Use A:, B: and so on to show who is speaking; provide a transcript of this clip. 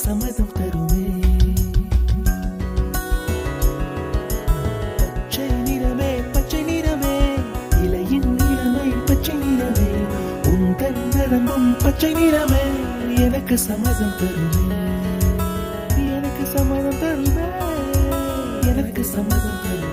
A: சம்மதம் தருமே. பச்சை நிறமே பச்சை நிறமே, இலையின் நிறமை பச்சை நிறமே, உந்தன் நிறமும் பச்சை நிறமே, எனக்கு சம்மதம் தருமே, எனக்கு சம்மதம் தருமே, எனக்கு சம்மதம் தருமே.